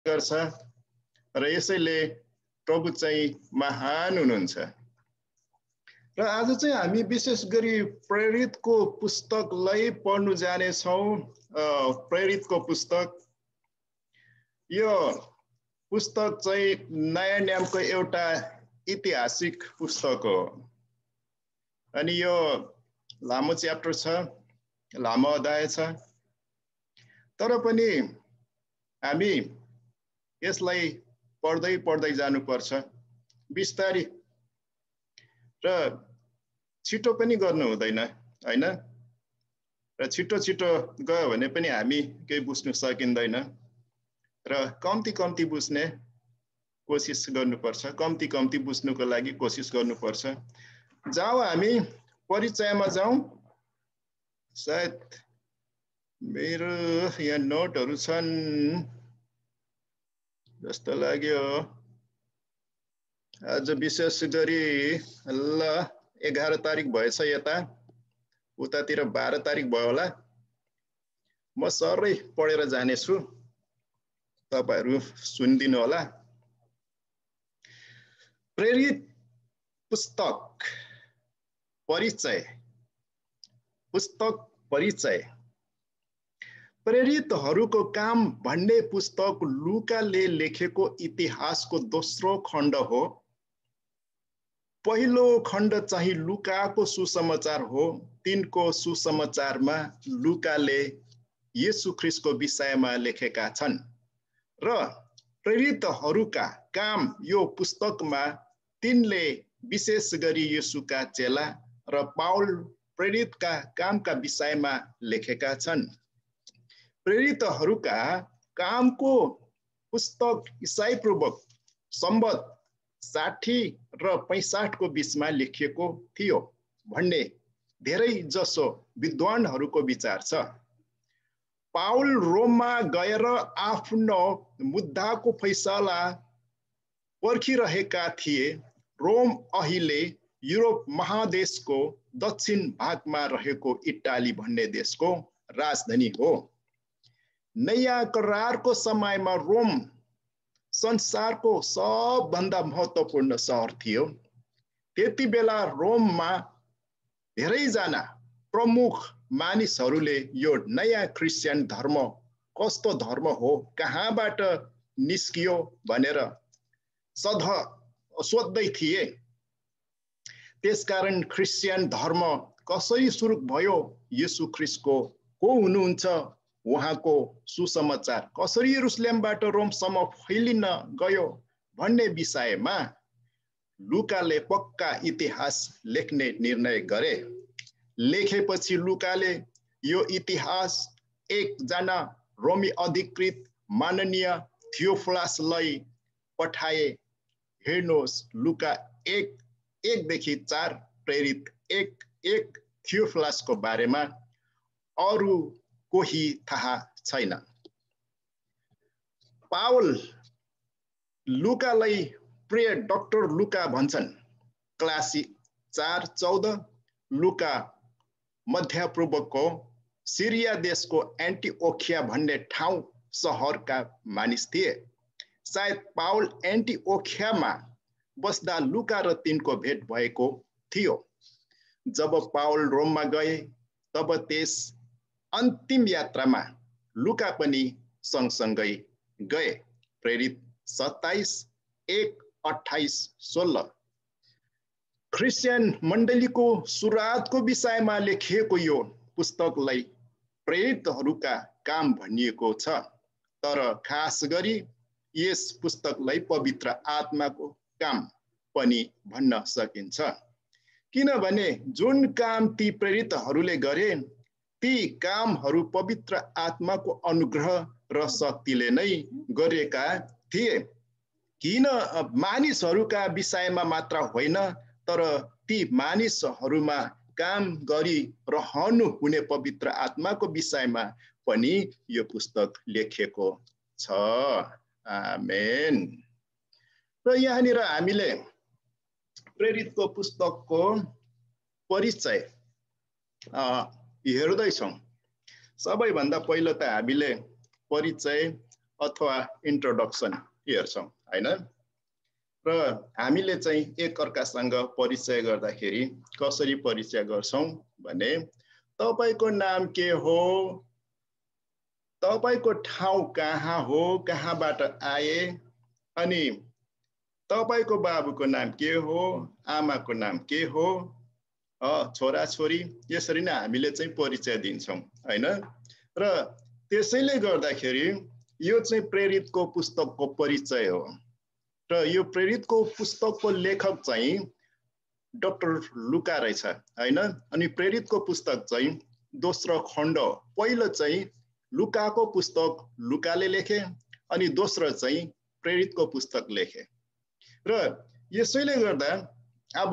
गर्छ र यसैले प्रभु चाहिँ महान हुनुहुन्छ। र आज चाहिँ हामी विशेष गरी प्रेरितको पुस्तकलाई पढ्नु जानेछौँ। प्रेरितको पुस्तक, यो पुस्तक चाहिँ नयाँ नियमको एउटा ऐतिहासिक पुस्तक हो। अनि यो लामो च्याप्टर छ, लामो अध्याय छ, तर पनि हामी यसलाई पढ्दै पढ्दै जानुपर्छ बिस्तारै, र छिटो पनि गर्नु हुँदैन हैन। र छिटो छिटो गयो भने पनि हामी केही बुझ्नु सकिँदैन, र कम्ती कम्ती बुझ्ने कोसिस गर्नुपर्छ, कम्ती कम्ती बुझ्नुको लागि कोसिस गर्नुपर्छ। जाऊ हामी परिचयमा जाउँ। सायद मेरो यहाँ नोटहरू छन् जस्तो लाग्यो। आज विशेष गरी ल 11 तारिक भएछ, यता उतातिर 12 तारिक भयो होला। म सबै पढेर जानेछु, तपाईहरु सुनिदिनु होला। प्रेरित पुस्तक परिचय। पुस्तक परिचय। प्रेरितहरूको काम भन्ने पुस्तक लुकाले लेखेको इतिहासको दोस्रो खण्ड हो। पहिलो खण्ड चाहिँ लुकाको सुसमाचार हो। तिनको सुसमाचारमा लुकाले येशू ख्रीष्टको विषयमा लेखेका छन्, र प्रेरितहरूका काम यो पुस्तकमा तिनले विशेष गरी येशूका चेला र पाउल प्रेरितका कामका विषयमा लेखेका छन्। प्रेरितहरूका कामको पुस्तक ईसाई पूर्व सम्वत 60 र 65 को बीचमा लेखिएको थियो भन्ने धेरै जसो विद्वानहरूको विचार छ। पाउल रोममा गएर आफ्नो मुद्दाको फैसला पर्खिरहेका थिए। रोम अहिले युरोप महादेशको दक्षिण भागमा रहेको इटाली भन्ने देशको राजधानी हो। नयाँ करारको समयमा रोम संसारको सबभन्दा महत्त्वपूर्ण शहर थियो। त्यति बेला रोममा धेरैजना प्रमुख मानिसहरूले यो नयाँ क्रिस्चियन धर्म कस्तो धर्म हो, कहाँबाट निस्कियो भनेर सोध्दै थिए। त्यसकारण क्रिस्चियन धर्म कसरी सुरु भयो, येशू ख्रीष्टको को हुनुहुन्छ, उहाँको सुसमाचार कसरी यरुशलेमबाट रोमसम्म फैलिन गयो भन्ने विषयमा लुकाले पक्का इतिहास लेख्ने निर्णय गरे। लेखेपछि लुकाले यो इतिहास एकजना रोमी अधिकृत माननीय थियोफिलसलाई पठाए। हेर्नुहोस्, लुका 1:1देखि 4, प्रेरित 1:1 थियोफिलसको बारेमा अरू कोही थाहा छैन। पाउल लुकालाई प्रिय डाक्टर लुका भन्छन्। क्लासी 4:14 लुका मध्य पूर्वको सिरिया देशको एन्टिओखिया भन्ने ठाउँ सहरका मानिस थिए। सायद पाउल एन्टिओखियामा बस्दा लुका र तिनको भेट भएको थियो। जब पाउल रोममा गए तब त्यस अन्तिम यात्रामा लुका पनि सँगसँगै गए। प्रेरित 27:1-28-16। क्रिस्चियन मण्डलीको सुरुवातको विषयमा लेखिएको यो पुस्तकलाई प्रेरितहरूका काम भनिएको छ, तर खास गरी यस पुस्तकलाई पवित्र आत्माको काम पनि भन्न सकिन्छ, किनभने जुन काम ती प्रेरितहरूले गरे ती कामहरू पवित्र आत्माको अनुग्रह र शक्तिले नै गरेका थिए। किन मानिसहरूका विषयमा मात्र होइन, तर ती मानिसहरूमा काम गरी रहनु हुने पवित्र आत्माको विषयमा पनि यो पुस्तक लेखेको छ। आमेन। र यहाँनिर हामीले प्रेरितको पुस्तकको परिचय हेर्दैछौँ। सबैभन्दा पहिलो त हामीले परिचय अथवा इन्ट्रोडक्सन हेर्छौँ हैन। र हामीले चाहिँ एकअर्कासँग परिचय गर्दाखेरि कसरी परिचय गर्छौँ भने तपाईको नाम के हो, तपाईको ठाउँ कहाँ हो, कहाँबाट आए, अनि तपाईको बाबुको नाम के हो, आमाको नाम के हो, छोरा छोरी, यसरी नै हामीले चाहिँ परिचय दिन्छौँ हैन। र त्यसैले गर्दाखेरि यो चाहिँ प्रेरितको पुस्तकको परिचय हो। र यो प्रेरितको पुस्तकको लेखक चाहिँ डाक्टर लुका रहेछ हैन। अनि प्रेरितको पुस्तक चाहिँ दोस्रो खण्ड, पहिलो चाहिँ लुकाको पुस्तक लुकाले लेखे, अनि दोस्रो चाहिँ प्रेरितको पुस्तक लेखे। र यसैले गर्दा अब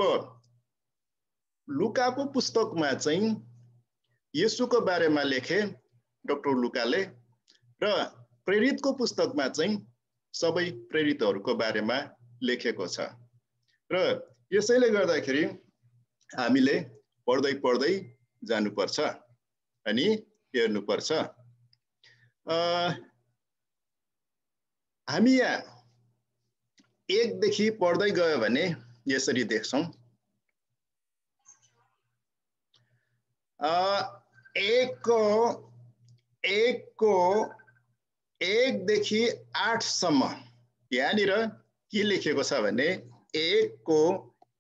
लुकाको पुस्तकमा चाहिँ येशूको बारेमा लेखे डाक्टर लुकाले, र प्रेरितको पुस्तकमा चाहिँ सबै प्रेरितहरूको बारेमा लेखेको छ। र यसैले गर्दाखेरि हामीले पढ्दै पढ्दै जानुपर्छ अनि हेर्नुपर्छ। हामी यहाँ एकदेखि पढ्दै गयो भने यसरी देख्छौँ। एकदेखि 8 सम्म यहाँनिर के लेखेको छ भने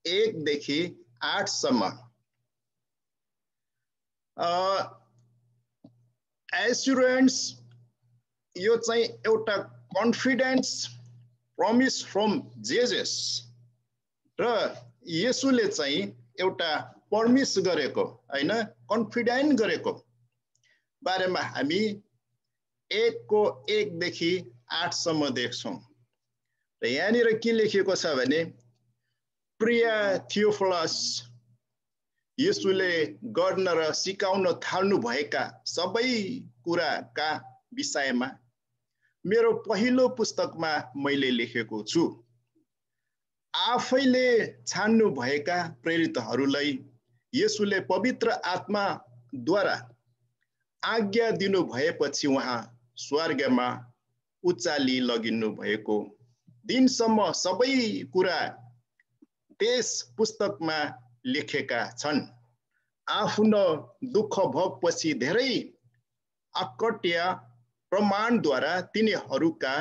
1देखि 8 सम्म एस्युरेन्स, यो चाहिँ एउटा कन्फिडेन्स प्रमिस फ्रम जेजस, र येशूले चाहिँ एउटा प्रमिस गरेको हैन, कन्फिडेन्ट गरेको बारेमा हामी 1देखि 8 सम्म देख्छौँ। र यहाँनिर के लेखिएको छ भने प्रिय थियोफिलस, येशूले गर्न र सिकाउन थाल्नु भएका सबै कुराका विषयमा मेरो पहिलो पुस्तकमा मैले लेखेको छु। आफैले छान्नु भएका प्रेरितहरूलाई येशूले पवित्र आत्माद्वारा आज्ञा दिनु भएपछि उहाँ स्वर्गमा उचाली लगिनु भएको दिनसम्म सबै कुरा त्यस पुस्तकमा लेखेका छन्। आफ्नो दुःख भोगपछि धेरै अकट्य प्रमाणद्वारा तिनीहरूका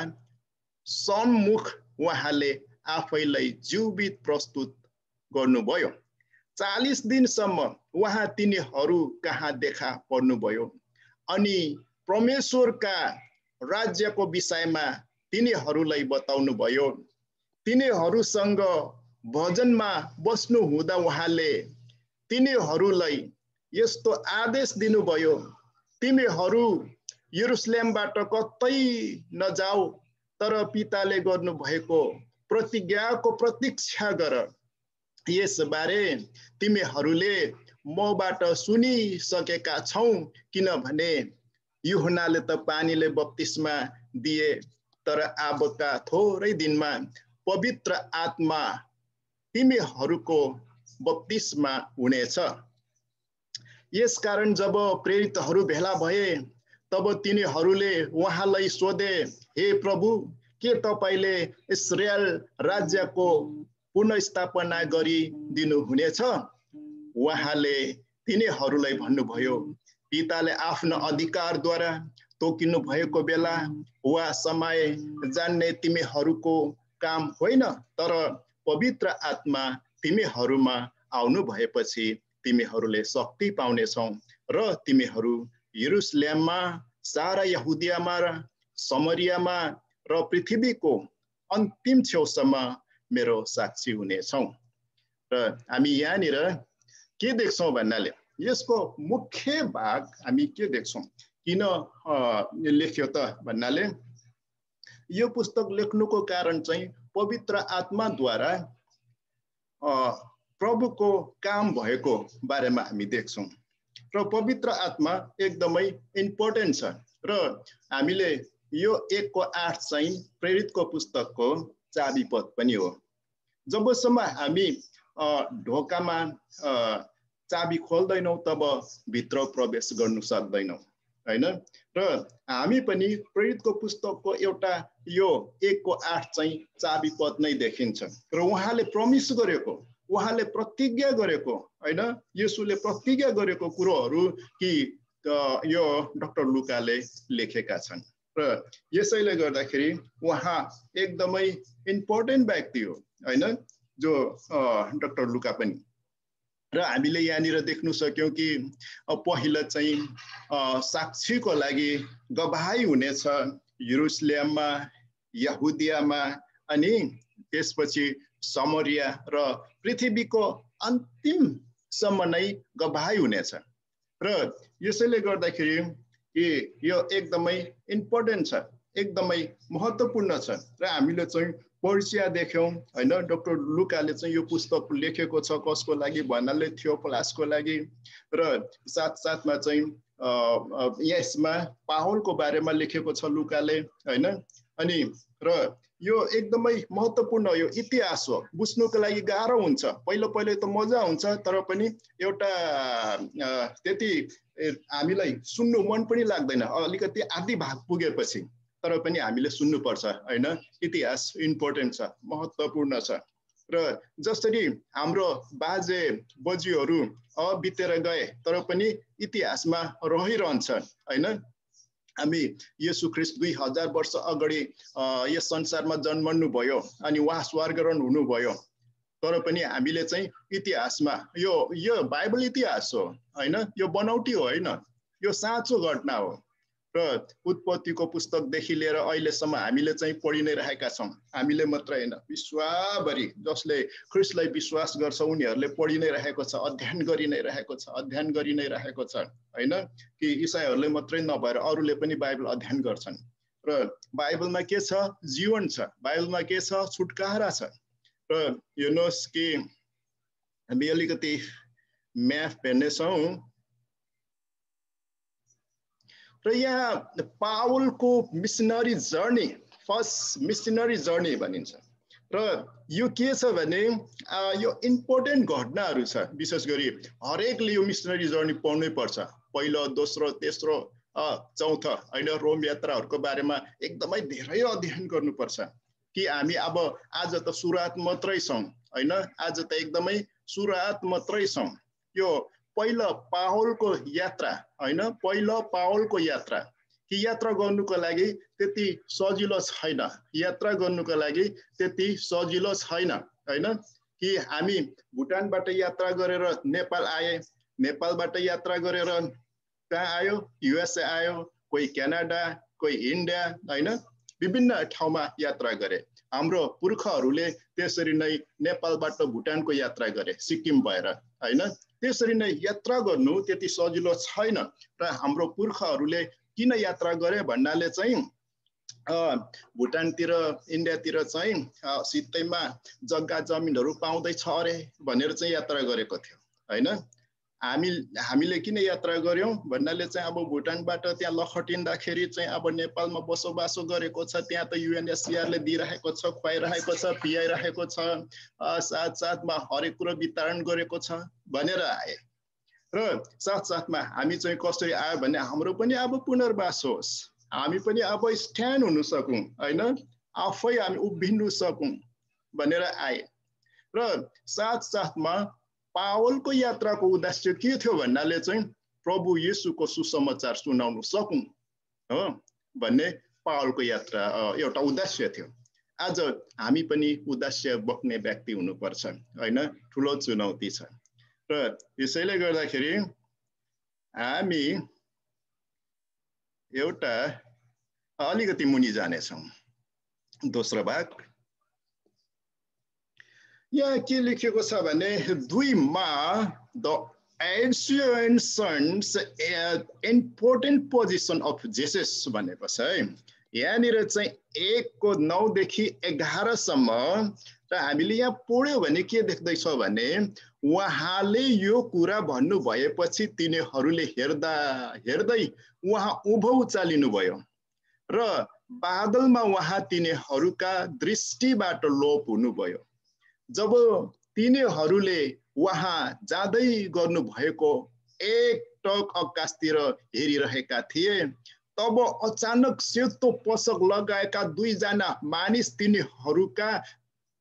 सम्मुख उहाँले आफैलाई जीवित प्रस्तुत गर्नुभयो। 40 दिनसम्म उहाँ तिनीहरू कहाँ देखा पर्नुभयो अनि परमेश्वरका राज्यको विषयमा तिनीहरूलाई बताउनु भयो। तिनीहरूसँग भजनमा बस्नु हुँदा उहाँले तिनीहरूलाई यस्तो आदेश दिनुभयो, तिमीहरू यरुशलेमबाट कतै नजाऊ, तर पिताले गर्नुभएको प्रतिज्ञाको प्रतीक्षा गर। यसबारे तिमीहरूले मबाट सुनिसकेका छौ, किनभने यूहन्नाले त पानीले बप्तिस्मा दिए, तर अबका थोरै दिनमा पवित्र आत्मा तिमीहरूको बप्तिस्मा हुनेछ। यसकारण जब प्रेरितहरू भेला भए तब तिनीहरूले उहाँलाई सोधे, हे प्रभु, के तपाईले इस्रायल राज्यको पुनर्स्थापना गरिदिनु हुनेछ? उहाँले तिनीहरूलाई भन्नुभयो, पिताले आफ्नो अधिकारद्वारा तोकिनु भएको बेला वा समय जान्ने तिमीहरूको काम होइन, तर पवित्र आत्मा तिमीहरूमा आउनु भएपछि तिमीहरूले शक्ति पाउनेछौ र तिमीहरू यरुशलेममा, सारा यहुदियामा र समरियामा र पृथ्वीको अन्तिम छेउसम्म मेरो साक्षी हुनेछौ। र हामी यहाँनिर के देख्छौँ भन्नाले यसको मुख्य भाग हामी के देख्छौँ, किन लेख्यो त भन्नाले यो पुस्तक लेख्नुको कारण चाहिँ पवित्र आत्माद्वारा प्रभुको काम भएको बारेमा हामी देख्छौँ। र पवित्र आत्मा एकदमै इम्पोर्टेन्ट छ। र हामीले यो 1:8 चाहिँ प्रेरितको पुस्तकको चाबी पद पनि हो। जबसम्म हामी ढोकामा चाबी खोल्दैनौँ तब भित्र प्रवेश गर्नु सक्दैनौँ हैन। र हामी पनि प्रेरितको पुस्तकको एउटा यो 1:8 चाहिँ चाबी पद नै देखिन्छ र उहाँले प्रमिस गरेको, उहाँले प्रतिज्ञा गरेको हैन, येशूले प्रतिज्ञा गरेको कुरोहरू कि यो डाक्टर लुकाले लेखेका छन् र यसैले गर्दाखेरि उहाँ एकदमै इम्पोर्टेन्ट व्यक्ति हो हैन, जो डाक्टर लुका पनि। र हामीले यहाँनिर देख्नु सक्यौं कि पहिला चाहिँ साक्षीको लागि गवाही हुनेछ यरुसलेममा, यहुदियामा, अनि त्यसपछि समरिया र पृथ्वीको अन्तिमसम्म नै गवाही हुनेछ। र यसैले गर्दाखेरि कि यो एकदमै इम्पोर्टेन्ट छ, एकदमै महत्त्वपूर्ण छ। र हामीले चाहिँ पर्सिया देख्यौं हैन, डाक्टर लुकाले चाहिँ यो पुस्तक लेखेको छ कसको लागि भन्नाले थियोफिलसको लागि। र साथसाथमा चाहिँ यसमा पावलको बारेमा लेखेको छ लुकाले हैन। अनि र यो एकदमै महत्त्वपूर्ण यो इतिहास हो, बुझ्नुको लागि गाह्रो हुन्छ। पहिलो त मजा हुन्छ, तर पनि एउटा त्यति हामीलाई सुन्नु मन पनि लाग्दैन, अलिकति आधी भाग पुगेपछि। तर पनि हामीले सुन्नुपर्छ हैन, इतिहास इम्पोर्टेन्ट छ, महत्त्वपूर्ण छ। र जसरी हाम्रो बाजे बज्यूहरू बितेर गए तर पनि इतिहासमा रहिरहन्छ हैन। हामी येशू ख्रीष्ट 2000 वर्ष अगाडि यस संसारमा जन्मनु भयो अनि उहाँ स्वर्गरोहण हुनुभयो, तर पनि हामीले चाहिँ इतिहासमा यो बाइबल इतिहास हो हैन, यो बनाउटी हो हैन, यो साँचो घटना हो। र उत्पत्तिको पुस्तकदेखि लिएर अहिलेसम्म हामीले चाहिँ पढि नै रहेका छौँ। हामीले मात्र हैन, विश्वभरि जसले ख्रीष्टलाई विश्वास गर्छ उनीहरूले पढि नै रहेको छ, अध्ययन गरि नै रहेको छ, अध्ययन गरि नै रहेको छ हैन। कि ईसाईहरूले मात्रै नभएर अरूले पनि बाइबल अध्ययन गर्छन्। र बाइबलमा के छ? जीवन छ, बाइबलमा के छ? छुटकारा छ। र हेर्नुहोस् कि हामी अलिकति म्याप हेर्नेछौँ। र यहाँ पावलको missionary journey, first missionary journey भनिन्छ। र यो के छ भने यो इम्पोर्टेन्ट घटनाहरू छ। विशेष गरी हरेकले यो मिसनरी जर्नी पढ्नै पर्छ। पहिलो, दोस्रो, तेस्रो, चौथो हैन, रोम यात्राहरूको बारेमा एकदमै धेरै अध्ययन गर्नुपर्छ। कि हामी अब आज त सुरुवात मात्रै छौँ हैन, आज त एकदमै सुरुवात मात्रै छौँ। यो पहिलो पावलको यात्रा हैन, पहिलो पावलको यात्रा कि यात्रा गर्नुको लागि त्यति सजिलो छैन, यात्रा गर्नुको लागि त्यति सजिलो छैन हैन। कि हामी भुटानबाट यात्रा गरेर नेपाल आए, नेपालबाट यात्रा गरेर कहाँ आयो? युएसए आयो, कोही क्यानाडा, कोही इन्डिया हैन, विभिन्न ठाउँमा यात्रा गरे। हाम्रो पुर्खाहरूले त्यसरी नै नेपालबाट भुटानको यात्रा गरे, सिक्किम भएर हैन। त्यसरी नै यात्रा गर्नु त्यति सजिलो छैन। र हाम्रो पुर्खाहरूले किन यात्रा गरे भन्नाले चाहिँ भुटानतिर, इन्डियातिर चाहिँ सित्तैमा जग्गा जमिनहरू पाउँदैछ अरे भनेर चाहिँ यात्रा गरेको थियो हैन। हामीले किन यात्रा गर्यौं भन्नाले चाहिँ अब भुटानबाट त्यहाँ लखटिँदाखेरि चाहिँ अब नेपालमा बसोबासो गरेको छ, त्यहाँ त युएनएचसिआरले दिइरहेको छ, खुवाइरहेको छ, पियाइरहेको छ, साथसाथमा हरेक कुरो वितरण गरेको छ भनेर आए। र साथसाथमा हामी चाहिँ कसरी आयो भने हाम्रो पनि अब पुनर्वास होस्, हामी पनि अब स्ट्यान्ड हुन सकौँ हैन, आफै हामी उभिनु सकौँ भनेर आए। र साथसाथमा पावलको यात्राको उद्देश्य के थियो भन्नाले चाहिँ प्रभु येशूको सुसमाचार सुनाउन सकौँ हो भन्ने पावलको यात्रा एउटा उद्देश्य थियो। आज हामी पनि उद्देश्य बोक्ने व्यक्ति हुनुपर्छ हैन, ठुलो चुनौती छ। र यसैले गर्दाखेरि हामी एउटा अलिकति मुनि जानेछौँ। दोस्रो भाग यहाँ के लेखेको छ भने 2मा the ancient sons important position of Jesus भनेको छ है। यहाँनिर चाहिँ 1:9 देखि 11 सम्म र हामीले यहाँ पढ्यो भने के देख्दैछौँ भने उहाँले यो कुरा भन्नु भएपछि तिनीहरूले हेर्दा हेर्दै उहाँ उँभो उचालिनुभयो र बादलमा उहाँ तिनीहरूका दृष्टिबाट लोप हुनुभयो। जब तिनीहरूले उहाँ जाँदै गर्नु भएको एक एकटक आकाशतिर हेरिरहेका थिए। तब अचानक सेतो पोषक लगाएका दुईजना मानिस तिनीहरूका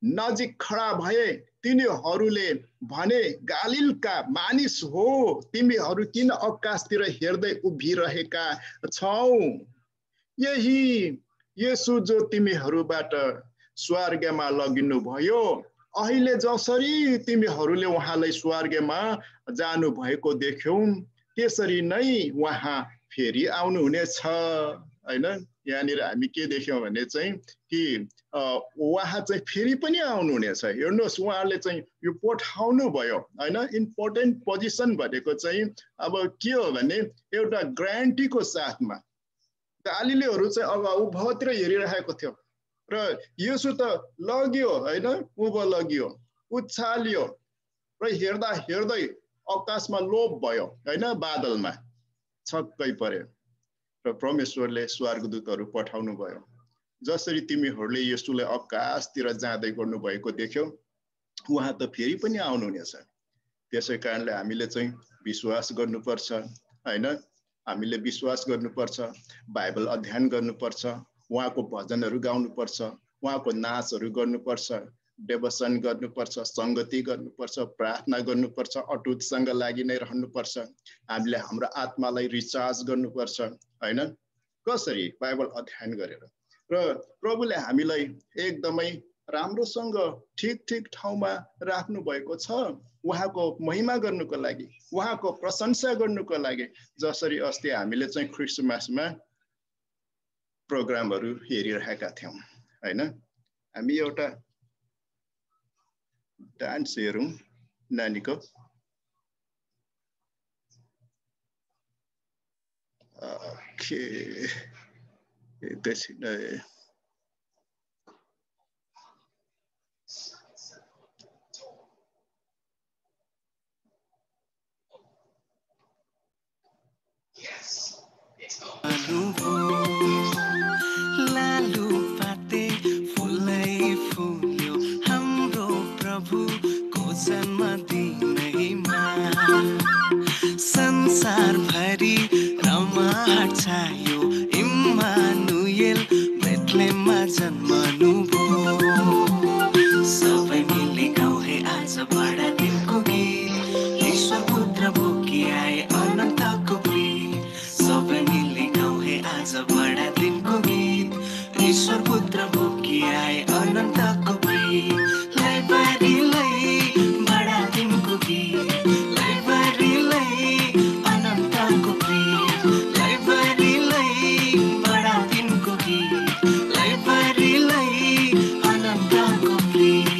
नजिक खडा भए। तिनीहरूले भने, गालिलका मानिस हो, तिमीहरू किन आकाशतिर हेर्दै उभिरहेका छौ? यही येशू जो तिमीहरूबाट स्वर्गमा लगिनु भयो, अहिले जसरी तिमीहरूले उहाँलाई स्वर्गमा जानु भएको देख्यौ, त्यसरी नै उहाँ फेरि आउनुहुनेछ। हैन, यहाँनिर हामी के देख्यौँ भने चाहिँ कि उहाँ चाहिँ फेरि पनि आउनुहुनेछ। हेर्नुहोस्, उहाँले चाहिँ यो पठाउनु भयो हैन। इम्पोर्टेन्ट पोजिसन भनेको चाहिँ अब के हो भने एउटा ग्यारेन्टीको साथमा गालिलेहरू चाहिँ अब उभतिर हेरिरहेको थियो र येशू त लगियो हैन, उँभो लगियो, उछालियो र हेर्दा हेर्दै आकाशमा लोप भयो हैन, बादलमा छक्कै पर्यो र परमेश्वरले स्वर्गदूतहरू पठाउनु भयो। जसरी तिमीहरूले येशूलाई आकाशतिर जाँदै गर्नुभएको देख्यौ, उहाँ त फेरि पनि आउनुहुनेछ। त्यसै कारणले हामीले चाहिँ विश्वास गर्नुपर्छ हैन। हामीले विश्वास गर्नुपर्छ, बाइबल अध्ययन गर्नुपर्छ, उहाँको भजनहरू गाउनुपर्छ, उहाँको नाचहरू गर्नुपर्छ, डेभोसन गर्नुपर्छ, संगति गर्नुपर्छ, प्रार्थना गर्नुपर्छ, अटुटसँग लागि नै रहनुपर्छ। हामीले हाम्रो आत्मालाई रिचार्ज गर्नुपर्छ हैन। कसरी? बाइबल अध्ययन गरेर। र प्रभुले हामीलाई एकदमै राम्रोसँग ठिक ठाउँमा राख्नु भएको छ, उहाँको महिमा गर्नुको लागि, उहाँको प्रशंसा गर्नुको लागि। जसरी अस्ति हामीले चाहिँ क्रिसमसमा प्रोग्रामहरू हेरिरहेका थियौँ हैन। हामी एउटा डान्स हेरौँ नानीको। ओके, एकैछिन है। लालु पाते फुलै फुल्यो हाम्रो प्रभुको जन्मदिनैमा। संसारभरि रमाहट छायो, इम्मानुएल बेथलेममा जन्मनुभयो। सबै मिली गाउँ हे आज बडा दिनको गीत, ईश्वर पुत्र बोकी आए अनन्तको प्रीत। सबै मिली गाउँ हे आज बडा दिनको गीत, ईश्वर पुत्र बोकी आए अनन्तको प्रीत। लैबारीलाई बडा दिनको गीत, लैबारीलाई अनन्तको प्रीत। लैबारीलाई बडा दिनको गीत, लैबारीलाई अनन्तको प्रीत।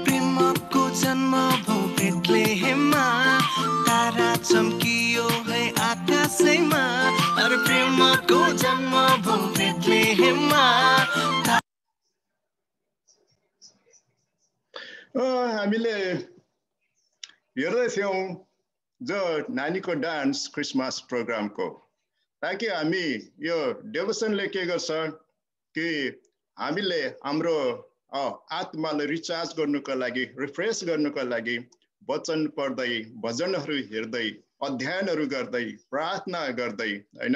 प्रेमको जन्म भो बेथलेहेममा, तारा चम्कियो है आकाशैमा। अरे प्रेमको जन्म भो बेथलेहेममा। हामीले हेर्दै थियौँ जो नानीको डान्स क्रिसमस प्रोग्रामको, ताकि हामी यो डेभोसनले के गर्छ कि हामीले हाम्रो आत्मालाई रिचार्ज गर्नुको लागि, रिफ्रेस गर्नुको लागि वचन पढ्दै, भजनहरू हेर्दै, अध्ययनहरू गर्दै, प्रार्थना गर्दै हैन।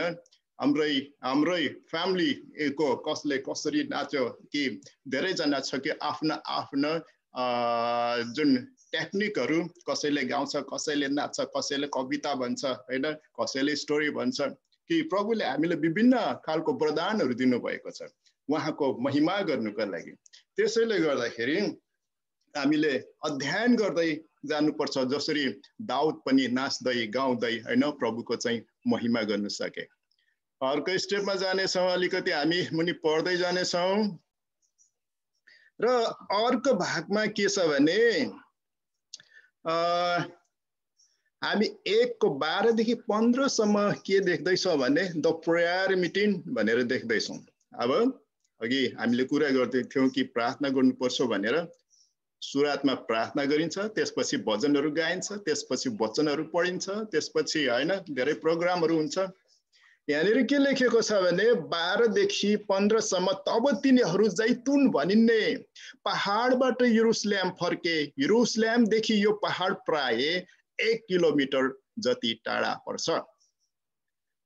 हाम्रै फ्यामिलीको कसले कसरी नाच्यो कि धेरैजना छ कि आफ्ना आफ्ना जुन टेक्निकहरू, कसैले गाउँछ, कसैले नाच्छ, कसैले कविता भन्छ हैन, कसैले स्टोरी भन्छ। कि प्रभुले हामीले विभिन्न खालको वरदानहरू दिनुभएको छ उहाँको महिमा गर्नुको लागि। त्यसैले गर्दाखेरि हामीले अध्ययन गर्दै जानुपर्छ, जसरी दाउद पनि नाच्दै गाउँदै हैन प्रभुको चाहिँ महिमा गर्न सके। अर्को स्टेपमा जानेछौँ, अलिकति हामी मुनि पढ्दै जानेछौँ। र अर्को भागमा के छ भने हामी 1:12-15 सम्म के देख्दैछौँ भने द प्रेयर मिटिङ भनेर देख्दैछौँ। अब अघि हामीले कुरा गर्दै थियौं कि प्रार्थना गर्नुपर्छ भनेर। सुरुवातमा प्रार्थना गरिन्छ, त्यसपछि भजनहरू गाइन्छ, त्यसपछि वचनहरू पढिन्छ, त्यसपछि हैन धेरै प्रोग्रामहरू हुन्छ। यहाँनिर के लेखेको छ भने 12 देखि 15 सम्म तब तिनीहरू जैतुन भनिन्ने पहाडबाट यरुसलेम फर्के। यरुसलेमदेखि यो पहाड प्राय 1 किलोमिटर जति टाढा पर्छ।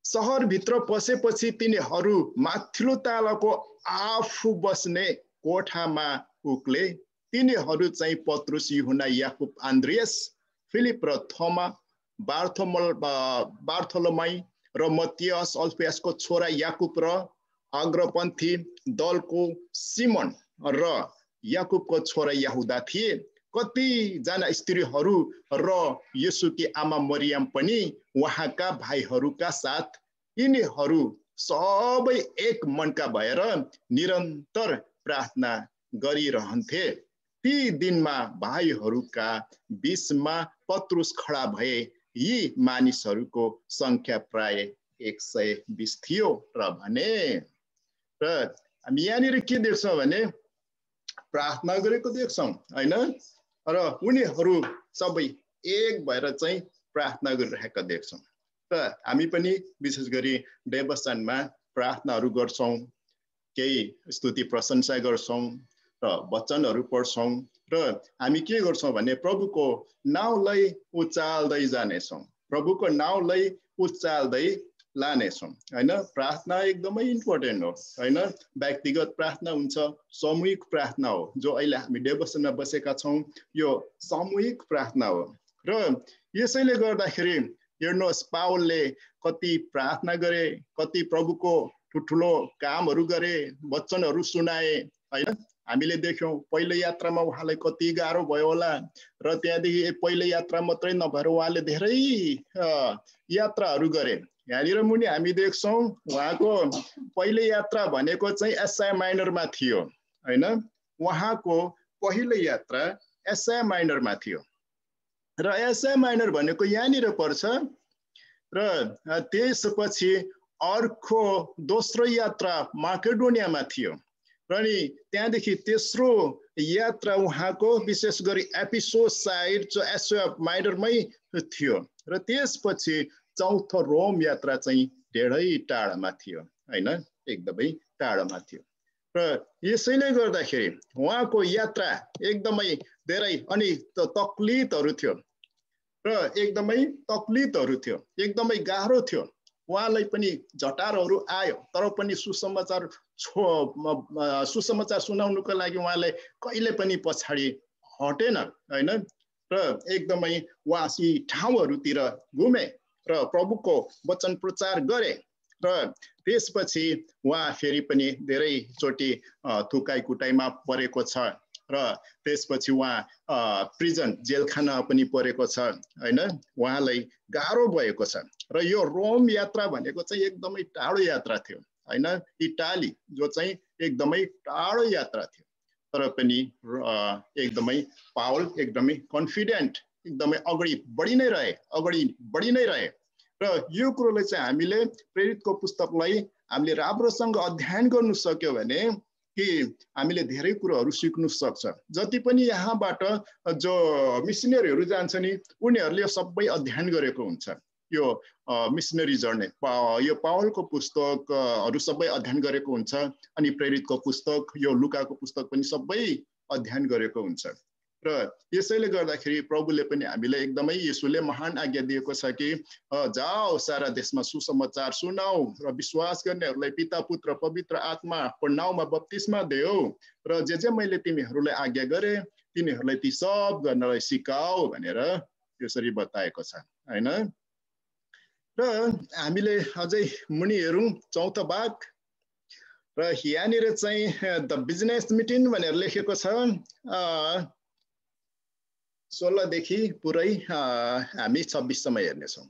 शहरभित्र पसेपछि तिनीहरू माथिल्लो तलाको आफू बस्ने कोठामा उक्ले। तिनीहरू चाहिँ पत्रुस, यूहन्ना, याकुब, आन्द्रियास, फिलिप र थोमा, बार्थोलोमाई र मत्तियास, अल्फियासको छोरा याकुब र अग्रपन्थी दलको सिमन र याकुबको छोरा यहुदा थिए। कतिजना स्त्रीहरू र येशूकी आमा मरियम पनि उहाँका भाइहरूका साथ। यिनीहरू सबै एक मनका भएर निरन्तर प्रार्थना गरिरहन्थे। ती दिनमा भाइहरूका बीचमा पत्रुस खडा भए। यी मानिसहरूको संख्या प्राय 120 थियो र भने। र हामी यहाँनिर के देख्छौँ भने प्रार्थना गरेको देख्छौँ हैन। र उनीहरू सबै एक भएर चाहिँ प्रार्थना गरिरहेका देख्छौँ। र हामी पनि विशेष गरी देवस्थानमा प्रार्थनाहरू गर्छौँ, केही स्तुति प्रशंसा गर्छौँ र वचनहरू पढ्छौँ। र हामी के गर्छौँ भने प्रभुको नाउँलाई उचाल्दै जानेछौँ, प्रभुको नाउँलाई उचाल्दै लानेछौँ हैन। प्रार्थना एकदमै इम्पोर्टेन्ट हो हैन। व्यक्तिगत प्रार्थना हुन्छ, सामूहिक प्रार्थना हो। जो अहिले हामी देवस्थानमा बसेका छौँ यो सामूहिक प्रार्थना हो। र यसैले गर्दाखेरि हेर्नुहोस् पावलले कति प्रार्थना गरे, कति प्रभुको ठुलो कामहरू गरे, वचनहरू सुनाए हैन। हामीले देख्यौँ पहिलो यात्रामा उहाँलाई कति गाह्रो भयो होला। र त्यहाँदेखि पहिलो यात्रा मात्रै नभएर उहाँले धेरै यात्राहरू गरे। यहाँनिर मुनि हामी देख्छौँ उहाँको पहिलो यात्रा भनेको चाहिँ एसिया माइनरमा थियो हैन। उहाँको पहिलो यात्रा एसिया माइनरमा थियो र एसिया माइनर भनेको यहाँनिर पर्छ। र त्यसपछि अर्को दोस्रो यात्रा माकेडोनियामा थियो र नि त्यहाँदेखि तेस्रो यात्रा उहाँको विशेष गरी एपिसोस साइड जो एसिया माइनरमै थियो। र त्यसपछि चौथो रोम यात्रा चाहिँ धेरै टाढामा थियो हैन, एकदमै टाढामा थियो। र यसैले गर्दाखेरि उहाँको यात्रा एकदमै धेरै अनि तकलिफहरू थियो र एकदमै तकलिफहरू थियो, एकदमै गाह्रो थियो। उहाँलाई पनि झटारोहरू आयो, तर पनि सुसमाचार सुनाउनुको लागि उहाँले कहिले पनि पछाडि हटेन हैन। र एकदमै उहाँ यी ठाउँहरूतिर घुमे र प्रभुको वचन प्रचार गरे। र त्यसपछि उहाँ फेरि पनि धेरैचोटि थुकाइ कुटाइमा परेको छ र त्यसपछि उहाँ प्रिजन जेलखाना पनि परेको छ हैन। उहाँलाई गाह्रो भएको छ। र यो रोम यात्रा भनेको चाहिँ एकदमै टाढो यात्रा थियो हैन। इटाली जो चाहिँ एकदमै टाढो यात्रा थियो, तर पनि एकदमै पावल एकदमै कन्फिडेन्ट, एकदमै अगाडि बढी नै रहे। र यो कुरोलाई चाहिँ हामीले प्रेरितको पुस्तकलाई हामीले राम्रोसँग अध्ययन गर्नु सक्यो भने कि हामीले धेरै कुरोहरू सिक्नु सक्छ। जति पनि यहाँबाट जो मिसनरीहरू जान्छ नि उनीहरूले सबै अध्ययन गरेको हुन्छ। यो मिसनरी जर्नी यो पावलको पुस्तकहरू सबै अध्ययन गरेको हुन्छ। अनि प्रेरितको पुस्तक यो लुकाको पुस्तक पनि सबै अध्ययन गरेको हुन्छ। र यसैले गर्दाखेरि प्रभुले पनि हामीलाई एकदमै येशूले महान आज्ञा दिएको छ कि जाओ सारा देशमा सुसमाचार सुनाऊ र विश्वास गर्नेहरूलाई पिता पुत्र पवित्र आत्माको नाउँमा बप्तिस्मा देऊ र जे मैले तिमीहरूलाई आज्ञा गरे तिनीहरूलाई ती सब गर्नलाई सिकाऊ भनेर यसरी बताएको छ हैन। र हामीले अझै मुनि हेरौँ चौथो भाग। र यहाँनिर चाहिँ द बिजनेस मिटिङ भनेर लेखेको छ। 16 देखि पुरै हामी 26 सम्म हेर्नेछौँ।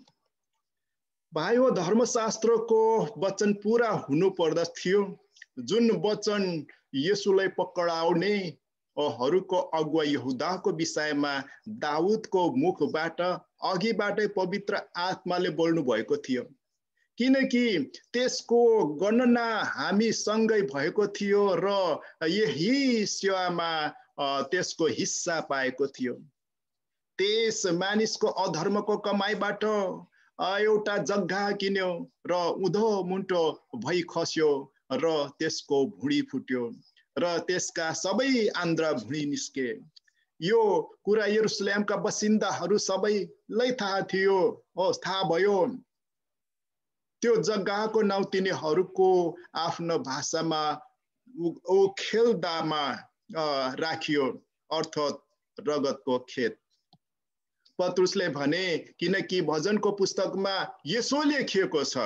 भाइ हो धर्मशास्त्रको वचन पूरा हुनु पर्दथ्यो, जुन वचन येशूलाई पक्राउने हरूको अगुवा यहुदाको विषयमा दाउदको मुखबाट अघिबाटै पवित्र आत्माले बोल्नु भएको थियो किनकि त्यसको गणना हामीसँगै भएको थियो र यही सेवामा त्यसको हिस्सा पाएको थियो। त्यस मानिसको अधर्मको कमाइबाट एउटा जग्गा किन्यो र उधो मुन्टो भई खस्यो र त्यसको भुँडी फुट्यो र त्यसका सबै आन्द्रा भुँडी निस्के। यो कुरा यरुशलेमका बसिन्दाहरू सबैलाई थाहा थियो, थाहा भयो। त्यो जग्गाको नाउँ तिनीहरूको आफ्नो भाषामा खेलदामा राखियो, अर्थात् रगतको खेत। पत्रुसले भने किनकि भजनको पुस्तकमा यसो लेखिएको छ,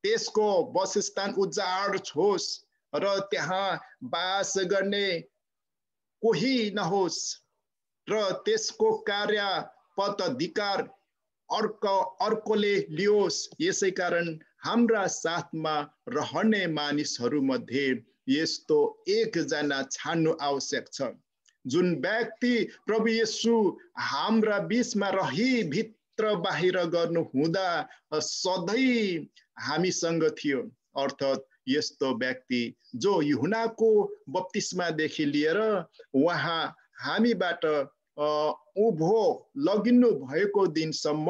त्यसको वासस्थान उजाड छोस् र त्यहाँ बास गर्ने कोही नहोस् र त्यसको कार्य पदाधिकार अर्कोले लियोस्। यसै कारण हाम्रा साथमा रहने मानिसहरूमध्ये यस्तो एकजना छान्नु आवश्यक छ, जुन व्यक्ति प्रभु येशू हाम्रा बीचमा रही भित्र बाहिर गर्नु हुँदा सधैँ हामीसँग थियो, अर्थात् यस्तो व्यक्ति जो यूहन्नाको बप्तिस्मादेखि लिएर उहाँ हामीबाट उभो लगिनु भएको दिनसम्म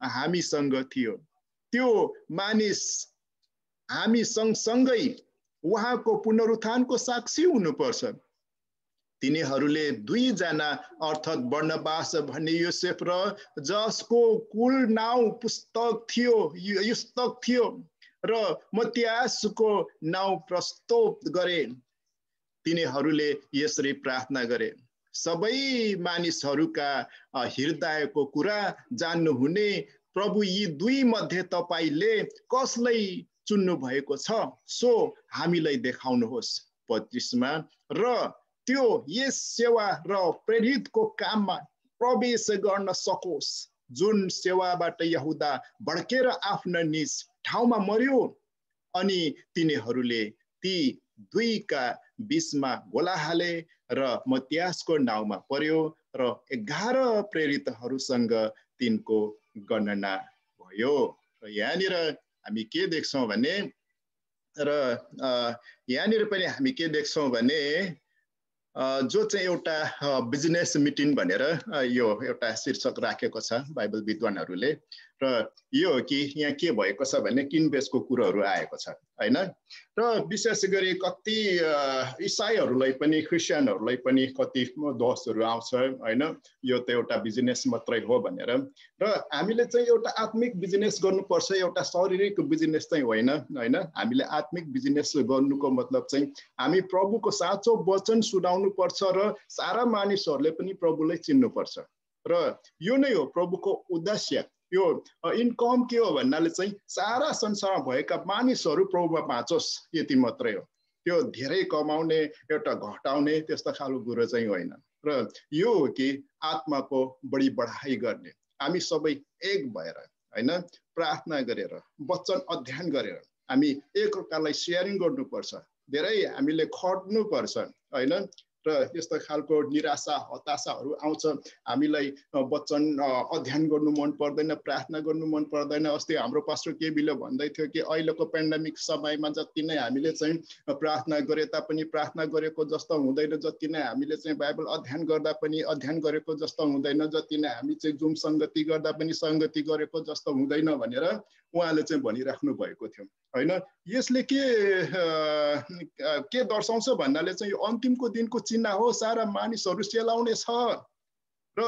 हामीसँग थियो। त्यो मानिस हामी सँगसँगै उहाँको पुनरुत्थानको साक्षी हुनुपर्छ। तिनीहरूले दुईजना अर्थात् बर्नबास भन्ने योसेफ र जसको कुल नाउँ पुस्तक थियो र मत्तियासको नाउँ प्रस्तुत गरे। तिनीहरूले यसरी प्रार्थना गरे, सबै मानिसहरूका हृदयको कुरा जान्नुहुने प्रभु, यी दुई मध्ये तपाईले कसलाई चुन्नु भएको छ सो हामीलाई देखाउनुहोस्। 25मा र त्यो यस सेवा र प्रेरितको काममा प्रवेश गर्न सकोस्, जुन सेवाबाट यहुदा भड्केर आफ्नो निज ठाउँमा मर्यो। अनि तिनीहरूले ती दुईका बीचमा गोला हाले र मत्तियासको नाउँमा पर्यो र 11 प्रेरितहरूसँग तिनको गणना भयो। र यहाँनिर हामी के देख्छौँ भने हामी के देख्छौँ भने जो चाहिँ एउटा बिजनेस मिटिङ भनेर यो एउटा शीर्षक राखेको छ बाइबल विद्वानहरूले। र यो कि यहाँ के भएको छ भने किनबेचको कुरोहरू आएको छ हैन। र विशेष गरी कति इसाईहरूलाई पनि क्रिस्चियनहरूलाई पनि कति दोषहरू आउँछ हैन, यो त एउटा बिजनेस मात्रै हो भनेर। र हामीले चाहिँ एउटा आत्मिक बिजनेस गर्नुपर्छ, एउटा शारीरिक बिजनेस चाहिँ होइन हैन। हामीले आत्मिक बिजनेस गर्नुको मतलब चाहिँ हामी प्रभुको साँचो वचन सुनाउनु पर्छ र सारा मानिसहरूले पनि प्रभुलाई चिन्नुपर्छ। र यो नै हो प्रभुको उद्देश्य। यो इन्कम के हो भन्नाले चाहिँ सारा संसारमा भएका मानिसहरू प्रभुमा बाँचोस्, यति मात्रै हो। त्यो धेरै कमाउने एउटा घटाउने त्यस्तो खालको कुरो चाहिँ होइन। र यो हो कि आत्माको बढी बढाइ गर्ने, हामी सबै एक भएर हैन प्रार्थना गरेर वचन अध्ययन गरेर हामी एकअर्कालाई सेयरिङ गर्नुपर्छ, धेरै हामीले खट्नुपर्छ हैन। र यस्तो खालको निराशा हताशाहरू आउँछ, हामीलाई वचन अध्ययन गर्नु मन पर्दैन, प्रार्थना गर्नु मन पर्दैन। अस्ति हाम्रो पास्टर केबीले भन्दै थियो कि अहिलेको पेन्डेमिक समयमा जति नै हामीले चाहिँ प्रार्थना गरे तापनि प्रार्थना गरेको जस्तो हुँदैन, जति नै हामीले चाहिँ बाइबल अध्ययन गर्दा पनि अध्ययन गरेको जस्तो हुँदैन, जति नै हामी चाहिँ जुम सङ्गति गर्दा पनि सङ्गति गरेको जस्तो हुँदैन भनेर उहाँले चाहिँ भनिराख्नु भएको थियो हैन। यसले के दर्शाउँछ भन्नाले चाहिँ यो अन्तिमको दिनको चिन्ह हो। सारा मानिसहरू सेलाउने छ र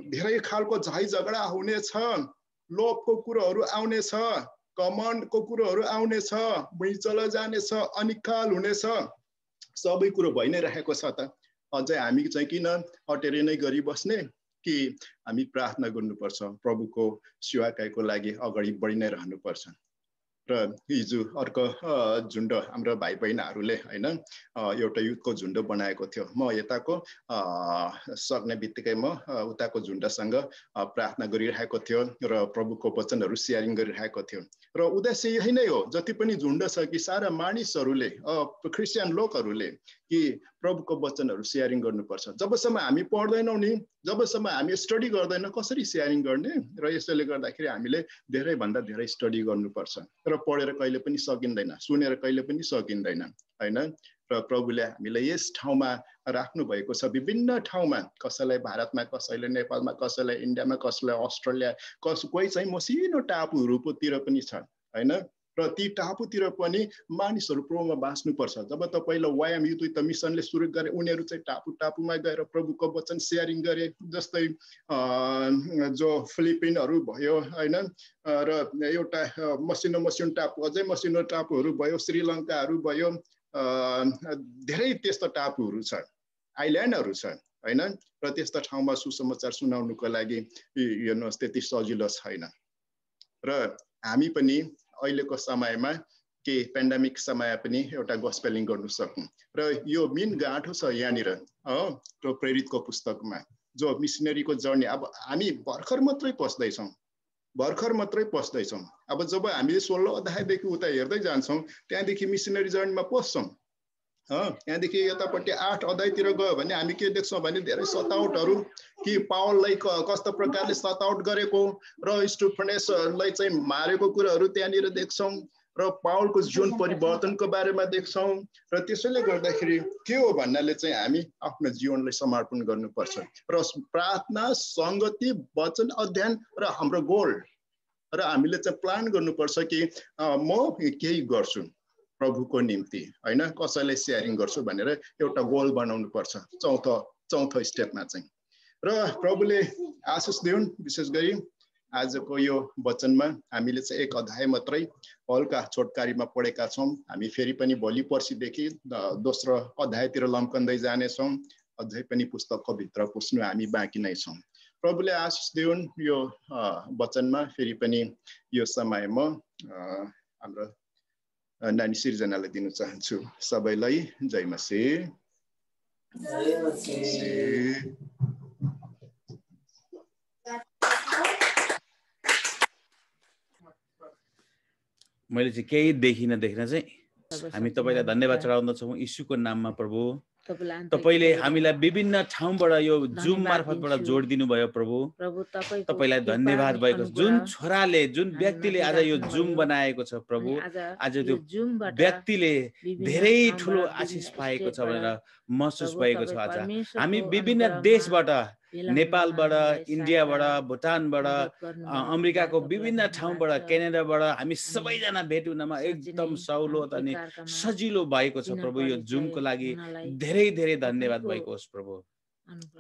धेरै खालको झै झगडा हुनेछ, लोभको कुरोहरू आउनेछ, कमण्डको कुरोहरू आउनेछ, भुइँचलो जानेछ, अनिकाल हुनेछ, सबै कुरो भइ नै रहेको छ। त अझै हामी चाहिँ किन अटेरी नै गरिबस्ने कि हामी प्रार्थना गर्नुपर्छ, प्रभुको सेवाकाईको लागि अगाडि बढी नै रहनुपर्छ। र हिजो अर्को झुन्ड हाम्रो भाइ बहिनीहरूले हैन एउटा युथको झुन्ड बनाएको थियो। म यताको सक्ने बित्तिकै म उताको झुन्डसँग प्रार्थना गरिरहेको थियो र प्रभुको वचनहरू सेयरिङ गरिरहेको थियो। र उद्देश्य यही नै हो, जति पनि झुन्ड छ कि सारा मानिसहरूले क्रिस्चियन लोकहरूले कि प्रभुको वचनहरू सेयरिङ गर्नुपर्छ। जबसम्म हामी पढ्दैनौँ नि, जबसम्म हामी स्टडी गर्दैनौँ कसरी सेयरिङ गर्ने, र यसैले गर्दाखेरि हामीले धेरैभन्दा धेरै स्टडी गर्नुपर्छ। र पढेर कहिले पनि सकिँदैन, सुनेर कहिले पनि सकिँदैन हैन। र प्रभुले हामीलाई यस ठाउँमा राख्नु भएको छ, विभिन्न ठाउँमा, कसैलाई भारतमा, कसैले नेपालमा, कसैलाई इन्डियामा, कसैलाई अस्ट्रेलिया, कोही चाहिँ मसिनो टापुहरूतिर पनि छ हैन। र ती टापुतिर पनि मानिसहरू प्रभुमा बाँच्नुपर्छ। जब त पहिला वायाम युथ मिसनले सुरु गरे, उनीहरू चाहिँ टापुमा गएर प्रभुको वचन सेयरिङ गरे। जस्तै जो फिलिपिनहरू भयो हैन, र एउटा मसिनो टापु, अझै मसिनो टापुहरू भयो, श्रीलङ्काहरू भयो, धेरै त्यस्ता टापुहरू छ, आइल्यान्डहरू छ हैन। र त्यस्ता ठाउँमा सुसमाचार सुनाउनुको लागि हेर्नुहोस् त्यति सजिलो छैन। र हामी पनि अहिलेको समयमा के पेन्डेमिक समय पनि एउटा गस्पेलिङ गर्नु सकौँ। र यो मेन गाँठो छ यहाँनिर त्यो प्रेरितको पुस्तकमा, जो मिसनरीको जर्नी। अब हामी भर्खर मात्रै पस्दैछौँ। अब जब हामीले 16 अध्यायदेखि उता हेर्दै जान्छौँ, त्यहाँदेखि मिसनरी जर्नीमा पस्छौँ। त्यहाँदेखि यतापट्टि 8 अध्यायतिर गयो भने हामी के देख्छौँ भने धेरै सतावटहरू, कि पावललाई कस्तो प्रकारले सतावट गरेको र स्टेफनसलाई चाहिँ मारेको कुराहरू त्यहाँनिर देख्छौँ, र पावलको जीवन परिवर्तनको बारेमा देख्छौँ। र त्यसैले गर्दाखेरि के हो भन्नाले चाहिँ हामी आफ्नो जीवनलाई समर्पण गर्नुपर्छ, र प्रार्थना, सङ्गति, वचन अध्ययन र हाम्रो गोल, र हामीले चाहिँ प्लान गर्नुपर्छ कि म केही गर्छु प्रभुको निम्ति हैन, कसैलाई सेयरिङ गर्छु भनेर एउटा गोल बनाउनु पर्छ चौथो स्टेपमा चाहिँ। र प्रभुले आशिष दिउन्। विशेष गरी आजको यो वचनमा हामीले चाहिँ 1 अध्याय मात्रै हल्का छोटकारीमा पढेका छौँ। हामी फेरि पनि भोलि पर्सिदेखि दोस्रो अध्यायतिर लम्कँदै जानेछौँ। अझै पनि पुस्तकको भित्र पुस्नु हामी बाँकी नै छौँ। प्रभुले आशिष दिउन्। यो वचनमा फेरि पनि यो समय म हाम्रो नानी सिर्जनालाई दिन चाहन्छु। सबैलाई जय मसीह। मैले चाहिँ केही देखिन चाहिँ हामी तपाईलाई धन्यवाद चढाउँदछौँ यीशुको नाममा। प्रभु तपाईले हामीलाई विभिन्न ठाउँबाट यो जुम मार्फतबाट जोड दिनुभयो। प्रभु तपाईलाई धन्यवाद भएको छ। जुन छोराले, जुन व्यक्तिले आज यो जुम बनाएको छ प्रभु, आज त्यो व्यक्तिले धेरै ठुलो आशिष पाएको छ भनेर महसुस भएको छ। आज हामी विभिन्न देशबाट, नेपालबाट, इन्डियाबाट, भुटानबाट, अमेरिकाको विभिन्न ठाउँबाट, क्यानाडाबाट हामी सबैजना भेट हुनमा एकदम सहुलियत अनि सजिलो भएको छ प्रभु। यो जुमको लागि धेरै धेरै धन्यवाद भएको होस् प्रभु।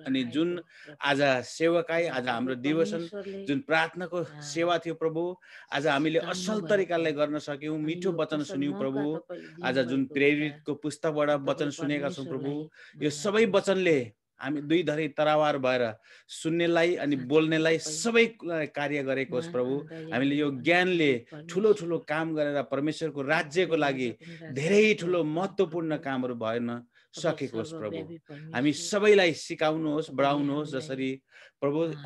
अनि जुन आज सेवाकाई, आज हाम्रो डिभोसन, जुन प्रार्थनाको सेवा थियो प्रभु, आज हामीले असल तरिकाले गर्न सक्यौँ, मिठो वचन सुन्यौँ प्रभु। आज जुन प्रेरितको पुस्तकबाट वचन सुनेका छौँ प्रभु, यो सबै वचनले हामी दुई धरी तरावार भएर सुन्नेलाई अनि बोल्नेलाई सबै कार्य गरेको होस् प्रभु। हामीले यो ज्ञानले ठुलो ठुलो काम गरेर परमेश्वरको राज्यको लागि धेरै ठुलो महत्त्वपूर्ण कामहरू भएन सकेको होस् प्रभु। हामी सबैलाई सिकाउनुहोस्, बढाउनुहोस्। जसरी प्रभु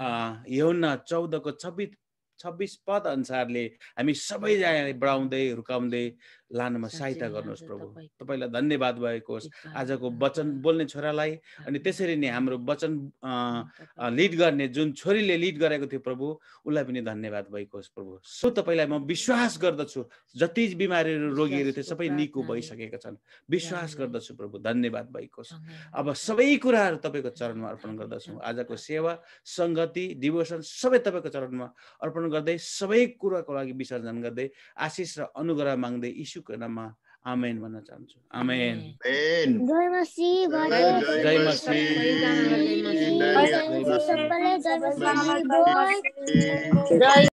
यूहन्ना 14 को 26 पद अनुसारले हामी सबैजनालाई बढाउँदै हुर्काउँदै लानमा सहायता गर्नुहोस् प्रभु। तपाईलाई धन्यवाद भएको होस् आजको वचन बोल्ने छोरालाई, अनि त्यसरी नै हाम्रो वचन लिड गर्ने जुन छोरीले लिड गरेको थियो प्रभु, उसलाई पनि धन्यवाद भएको होस् प्रभु। सो तपाईलाई म विश्वास गर्दछु जति बिमारीहरू, रोगीहरू थियो सबै निको भइसकेका छन्, विश्वास गर्दछु प्रभु। धन्यवाद भएको होस्। अब सबै कुराहरू तपाईको चरणमा अर्पण गर्दछु। आजको सेवा, संगति, डिभोसन सबै तपाईको चरणमा अर्पण गर्दै, सबै कुराको लागि विसर्जन गर्दै, आशिष र अनुग्रह माग्दै यीशुको नाममा आमेन भन्न चाहन्छु। आमेन। जय मसीह। जय मसीह। जय